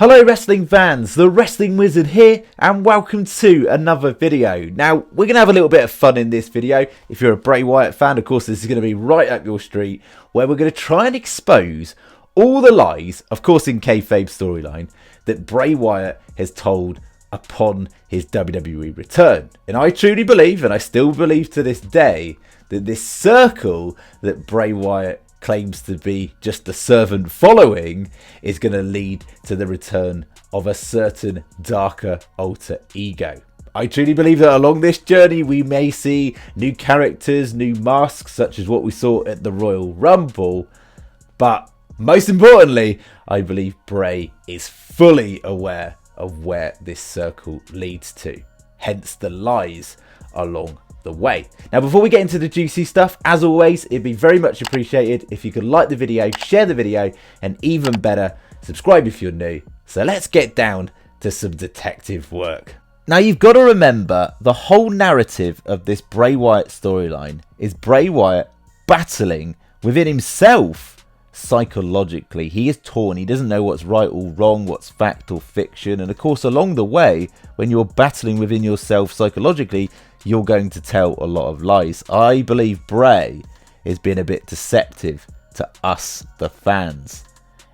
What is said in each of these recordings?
Hello wrestling fans, the Wrestling Wizard here and welcome to another video. Now we're going to have a little bit of fun in this video. If you're a Bray Wyatt fan, of course this is going to be right up your street, where we're going to try and expose all the lies, of course in kayfabe storyline, that Bray Wyatt has told upon his WWE return. And I truly believe, and I still believe to this day, that this circle that Bray Wyatt claims to be just a servant following is going to lead to the return of a certain darker alter ego. I truly believe that along this journey we may see new characters, new masks, such as what we saw at the Royal Rumble, but most importantly, I believe Bray is fully aware of where this circle leads to, hence the lies along the way. Now before we get into the juicy stuff, as always, it'd be very much appreciated if you could like the video, share the video, and even better, subscribe if you're new. So let's get down to some detective work. Now you've got to remember, the whole narrative of this Bray Wyatt storyline is Bray Wyatt battling within himself psychologically. He is torn, he doesn't know what's right or wrong, what's fact or fiction, and of course along the way, when you're battling within yourself psychologically, you're going to tell a lot of lies. I believe Bray is being a bit deceptive to us, the fans.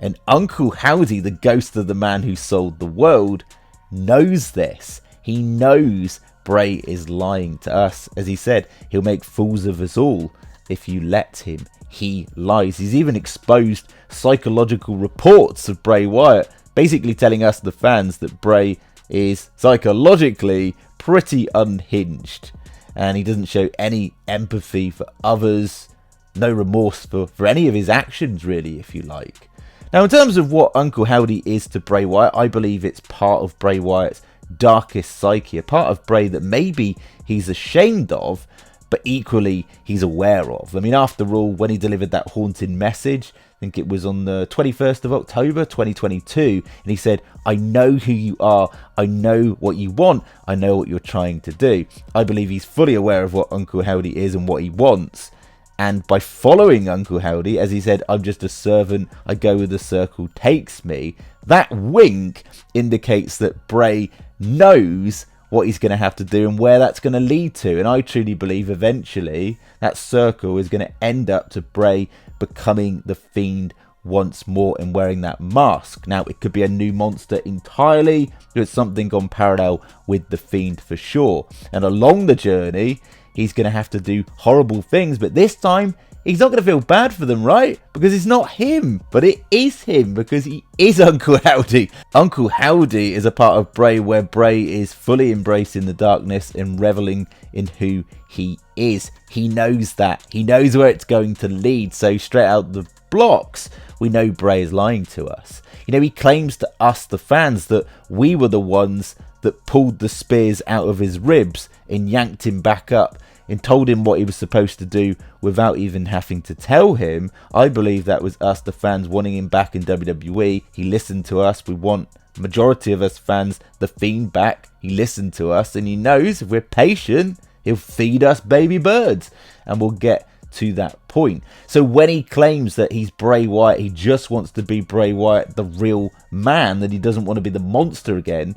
And Uncle Howdy, the ghost of the man who sold the world, knows this. He knows Bray is lying to us. As he said, he'll make fools of us all if you let him. He lies. He's even exposed psychological reports of Bray Wyatt, basically telling us, the fans, that Bray is psychologically pretty unhinged, and he doesn't show any empathy for others, no remorse for any of his actions, really, if you like. Now in terms of what Uncle Howdy is to Bray Wyatt, I believe it's part of Bray Wyatt's darkest psyche, a part of Bray that maybe he's ashamed of, but equally he's aware of. I mean, after all, when he delivered that haunting message, I think it was on the 21st of October 2022, and he said, I know who you are, I know what you want, I know what you're trying to do. I believe he's fully aware of what Uncle Howdy is and what he wants, and by following Uncle Howdy, as he said, I'm just a servant, I go where the circle takes me, that wink indicates that Bray knows what he's going to have to do and where that's going to lead to. And I truly believe eventually that circle is going to end up to Bray becoming the Fiend once more and wearing that mask. Now it could be a new monster entirely, or it's something gone parallel with the Fiend for sure. And along the journey he's going to have to do horrible things, but this time he's not going to feel bad for them, right? Because it's not him, but it is him, because he is Uncle Howdy. Uncle Howdy is a part of Bray where Bray is fully embracing the darkness and reveling in who he is. He knows that. He knows where it's going to lead. So straight out the blocks, we know Bray is lying to us. You know, he claims to us, the fans, that we were the ones that pulled the spears out of his ribs and yanked him back up and told him what he was supposed to do without even having to tell him. I believe that was us, the fans, wanting him back in WWE. He listened to us. We want, majority of us fans, the Fiend back. He listened to us, and he knows if we're patient, he'll feed us baby birds, and we'll get to that point. So when he claims that he's Bray Wyatt, he just wants to be Bray Wyatt, the real man, that he doesn't want to be the monster again,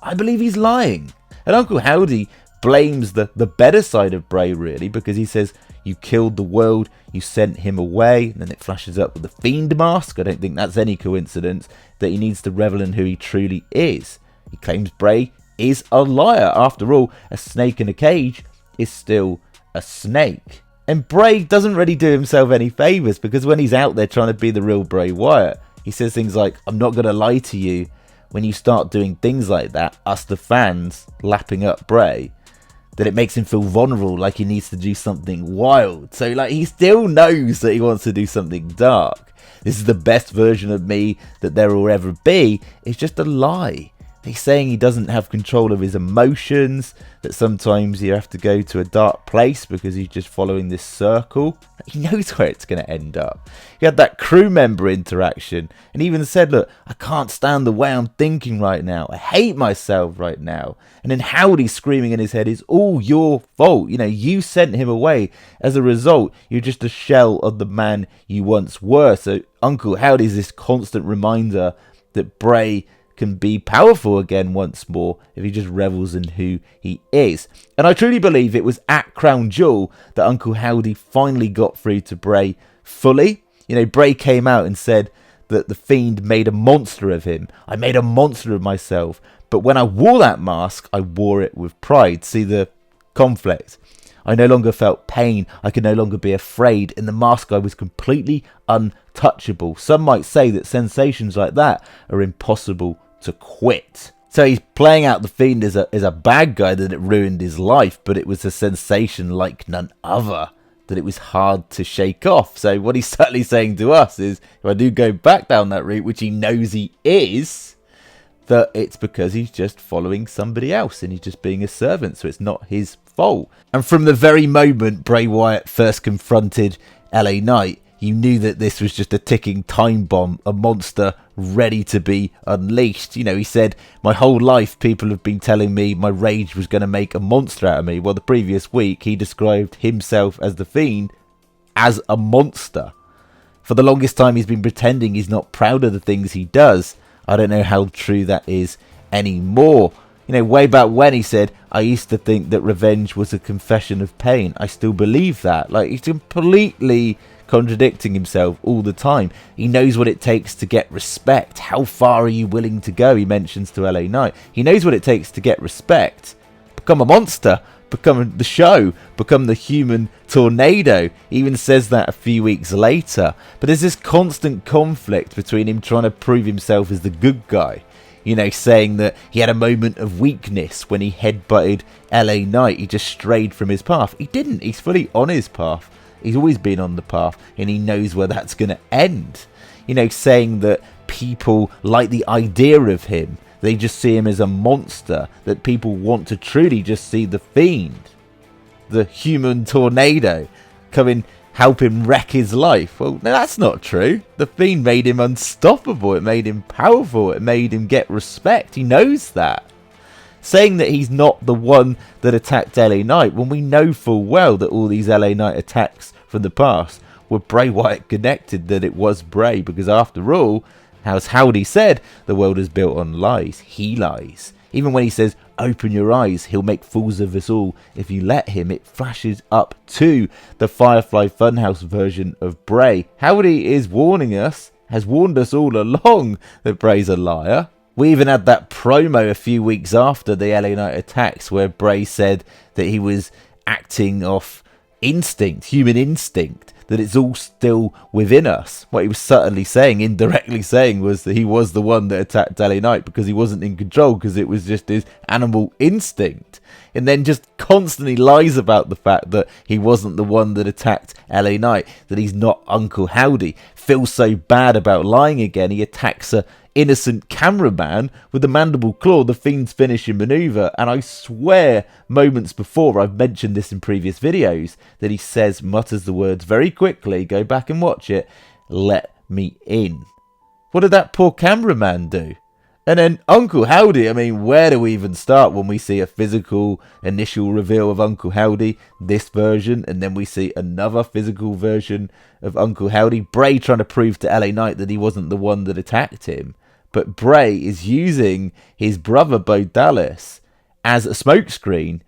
I believe he's lying. And Uncle Howdy blames the better side of Bray, really, because he says, you killed the world, you sent him away, and then it flashes up with the Fiend mask. I don't think that's any coincidence that he needs to revel in who he truly is. He claims Bray is a liar. After all, a snake in a cage is still a snake. And Bray doesn't really do himself any favours, because when he's out there trying to be the real Bray Wyatt, he says things like, I'm not going to lie to you. When you start doing things like that, us the fans lapping up Bray, that it makes him feel vulnerable, like he needs to do something wild. So like, he still knows that he wants to do something dark. This is the best version of me that there will ever be. It's just a lie. He's saying he doesn't have control of his emotions, that sometimes you have to go to a dark place because he's just following this circle. He knows where it's going to end up. He had that crew member interaction and even said, look, I can't stand the way I'm thinking right now. I hate myself right now. And then Howdy screaming in his head, it's all your fault. You know, you sent him away. As a result, you're just a shell of the man you once were. So Uncle Howdy's this constant reminder that Bray can be powerful again once more if he just revels in who he is. And I truly believe it was at Crown Jewel that Uncle Howdy finally got through to Bray fully. You know, Bray came out and said that the Fiend made a monster of him. I made a monster of myself. But when I wore that mask, I wore it with pride. See the conflict? I no longer felt pain. I could no longer be afraid. In the mask, I was completely untouchable. Some might say that sensations like that are impossible to quit. So he's playing out the Fiend as a bad guy, that it ruined his life, but it was a sensation like none other, that it was hard to shake off. So what he's certainly saying to us is, if I do go back down that route, which he knows he is, that it's because he's just following somebody else and he's just being a servant, so it's not his fault. And from the very moment Bray Wyatt first confronted LA Knight, you knew that this was just a ticking time bomb, a monster ready to be unleashed. You know, he said, my whole life people have been telling me my rage was going to make a monster out of me. Well, the previous week he described himself as the Fiend as a monster. For the longest time he's been pretending he's not proud of the things he does. I don't know how true that is anymore. You know, way back when he said, I used to think that revenge was a confession of pain. I still believe that. Like, he's completely contradicting himself all the time. He knows what it takes to get respect. How far are you willing to go? He mentions to LA Knight. He knows what it takes to get respect. Become a monster. Become the show. Become the human tornado. He even says that a few weeks later. But there's this constant conflict between him trying to prove himself as the good guy. You know, saying that he had a moment of weakness when he headbutted LA Knight. He just strayed from his path. He didn't. He's fully on his path. He's always been on the path, and he knows where that's going to end. You know, saying that people like the idea of him. They just see him as a monster. That people want to truly just see the Fiend, the human tornado, come in, help him wreck his life. Well, no, that's not true. The Fiend made him unstoppable. It made him powerful. It made him get respect. He knows that. Saying that he's not the one that attacked LA Knight, when we know full well that all these LA Knight attacks from the past were Bray Wyatt connected, that it was Bray, because after all, as Howdy said, the world is built on lies. He lies. Even when he says, open your eyes, he'll make fools of us all if you let him, it flashes up to the Firefly Funhouse version of Bray. Howdy is warning us, has warned us all along, that Bray's a liar. We even had that promo a few weeks after the LA Knight attacks where Bray said that he was acting off instinct, human instinct, that it's all still within us. What he was certainly saying, indirectly saying, was that he was the one that attacked LA Knight because he wasn't in control, because it was just his animal instinct. And then just constantly lies about the fact that he wasn't the one that attacked LA Knight, that he's not Uncle Howdy. Feels so bad about lying again, he attacks a innocent cameraman with the mandible claw, the Fiend's finishing maneuver. And I swear moments before, I've mentioned this in previous videos, that he says, mutters the words very quickly, go back and watch it, let me in. What did that poor cameraman do? And then Uncle Howdy, I mean, where do we even start when we see a physical initial reveal of Uncle Howdy, this version, and then we see another physical version of Uncle Howdy, Bray trying to prove to LA Knight that he wasn't the one that attacked him. But Bray is using his brother Bo Dallas as a smokescreen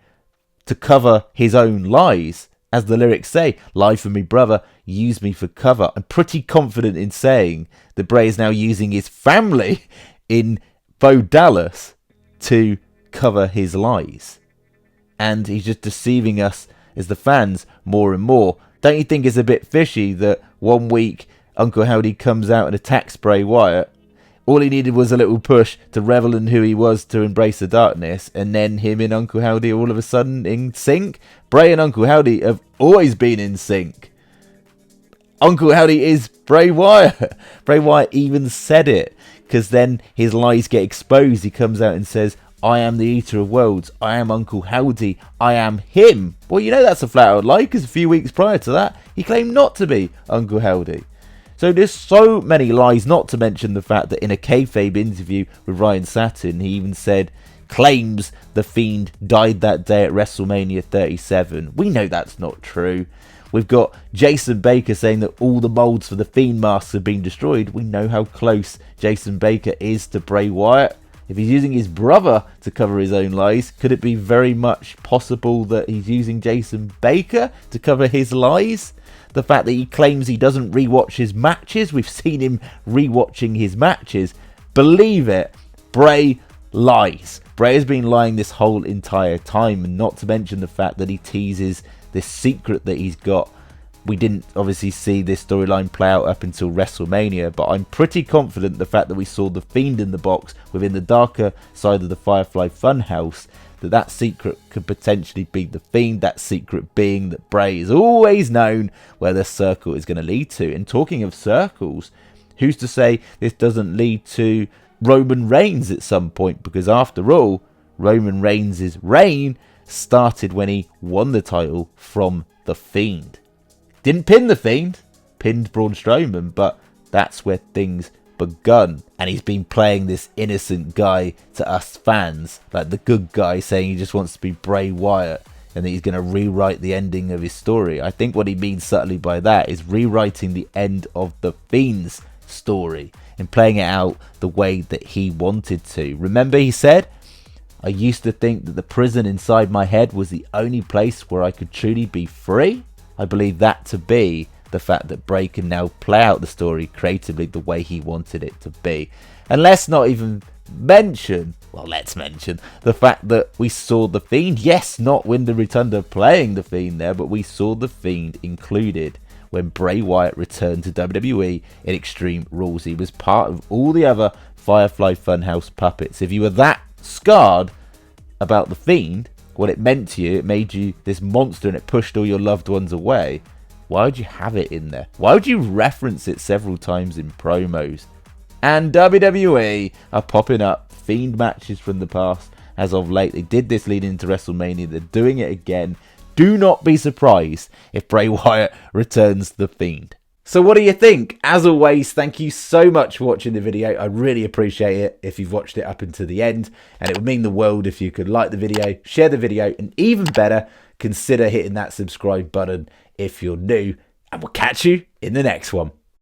to cover his own lies. As the lyrics say, lie for me brother, use me for cover. I'm pretty confident in saying that Bray is now using his family in Bo Dallas to cover his lies. And he's just deceiving us as the fans more and more. Don't you think it's a bit fishy that one week Uncle Howdy comes out and attacks Bray Wyatt? All he needed was a little push to revel in who he was, to embrace the darkness, and then him and Uncle Howdy all of a sudden in sync. Bray and Uncle Howdy have always been in sync. Uncle Howdy is Bray Wyatt. Bray Wyatt even said it, because then his lies get exposed. He comes out and says, I am the Eater of Worlds. I am Uncle Howdy. I am him. Well, you know that's a flat out lie, because a few weeks prior to that, he claimed not to be Uncle Howdy. So there's so many lies, not to mention the fact that in a kayfabe interview with Ryan Satin, he even said, claims the Fiend died that day at WrestleMania 37. We know that's not true. We've got Jason Baker saying that all the molds for the Fiend masks have been destroyed. We know how close Jason Baker is to Bray Wyatt. If he's using his brother to cover his own lies, could it be very much possible that he's using Jason Baker to cover his lies? The fact that he claims he doesn't rewatch his matches, we've seen him rewatching his matches. Believe it, Bray lies. Bray has been lying this whole entire time, and not to mention the fact that he teases this secret that he's got. We didn't obviously see this storyline play out up until WrestleMania, but I'm pretty confident the fact that we saw the Fiend in the box within the darker side of the Firefly Funhouse, that secret could potentially be the Fiend, that secret being that Bray is always known where the circle is going to lead to. And talking of circles, who's to say this doesn't lead to Roman Reigns at some point? Because after all, Roman Reigns' reign started when he won the title from the Fiend. Didn't pin the Fiend, pinned Braun Strowman, but that's where things begun. And he's been playing this innocent guy to us fans, like the good guy saying he just wants to be Bray Wyatt and that he's going to rewrite the ending of his story. I think what he means subtly by that is rewriting the end of the Fiend's story and playing it out the way that he wanted to. Remember, he said, "I used to think that the prison inside my head was the only place where I could truly be free." I believe that to be the fact that Bray can now play out the story creatively the way he wanted it to be. And let's not even mention, well, let's mention the fact that we saw the Fiend, yes, not Wyndham Rotunda playing the Fiend there, but we saw the Fiend included when Bray Wyatt returned to WWE in Extreme Rules. He was part of all the other Firefly Funhouse puppets. If you were that scarred about the Fiend, what it meant to you, it made you this monster and it pushed all your loved ones away, why would you have it in there? Why would you reference it several times in promos? And WWE are popping up Fiend matches from the past as of late. They did this leading into WrestleMania. They're doing it again. Do not be surprised if Bray Wyatt returns the Fiend. So what do you think? As always, thank you so much for watching the video. I really appreciate it if you've watched it up until the end. And it would mean the world if you could like the video, share the video, and even better, consider hitting that subscribe button if you're new. And we'll catch you in the next one.